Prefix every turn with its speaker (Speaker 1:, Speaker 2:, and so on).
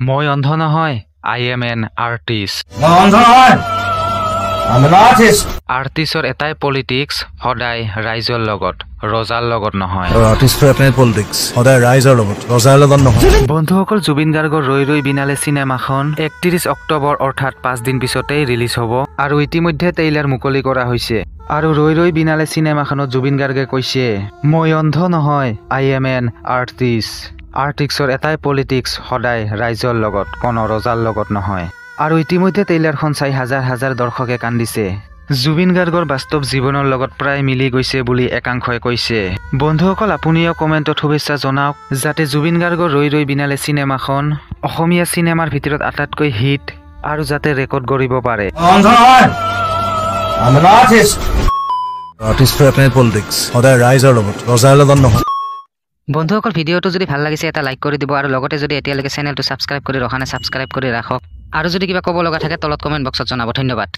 Speaker 1: মই অন্ধ নহয়, I am an artist.
Speaker 2: মই অন্ধ নহয়, I'm an artist.
Speaker 1: আৰ্টিষ্টৰ এটাই পলিটিক্স, সদায় ৰাইজৰ লগত, ৰজাৰ লগত নহয়।
Speaker 2: আৰ্টিষ্টৰ এটাই পলিটিক্স, সদায় ৰাইজৰ লগত, ৰজাৰ লগত নহয়।
Speaker 1: বন্ধুসকল, জুবিন গাৰ্গৰ ৰৈ ৰৈ বিনালে চিনেমাখন 31 অক্টোবৰ অৰ্থাৎ 5 দিন পিছতেই ৰিলিজ হ'ব আৰু ইতিমধ্যে ট্ৰেইলাৰ মুকলি কৰা হৈছে। আৰু ৰৈ ৰৈ বিনালে চিনেমাখনত জুবিন গাৰ্গে কৈছে, মই অন্ধ নহয়, I am an artist. আৰ্টিষ্টৰ এটাই পলিটিক্স, সদায় ৰাইজৰ লগত, কোনো ৰজাৰ লগত নহয়। আৰু ইতিমধ্যে ট্ৰেইলাৰখন চাই হাজাৰ হাজাৰ দৰ্শকে কান্দিছে। জুবিন গাৰ্গৰ বাস্তৱ জীৱনৰ লগত প্ৰায় মিলি গৈছে বুলি একাংশই কৈছে। বন্ধুসকল, আপুনিও কমেণ্টত শুভেচ্ছা জনাওক যাতে জুবিন গাৰ্গৰ ৰৈ ৰৈ বিনালে চিনেমাখন অসমীয়া চিনেমাৰ ভিতৰত আটাইতকৈ হিট আৰু যাতে ৰেকৰ্ড গঢ়িব পাৰে।
Speaker 2: অন্ধ নহয়, I'm an artist. আৰ্টিষ্টৰ এটাই পলিটিক্স, সদায় ৰাইজৰ লগত, ৰজাৰ লগত নহয়।
Speaker 3: বন্ধুসকল, ভিডিঅ'টো যদি ভাল লাগিছে এটা লাইক কৰি দিব আৰু লগতে যদি এতিয়ালৈকে চেনেলটো ছাবস্ক্ৰাইব কৰি ৰখা নাই ছাবস্ক্ৰাইব কৰি ৰাখক আৰু যদি কিবা ক'ব লগা থাকে তলত কমেণ্ট বক্সত জনাব। ধন্যবাদ।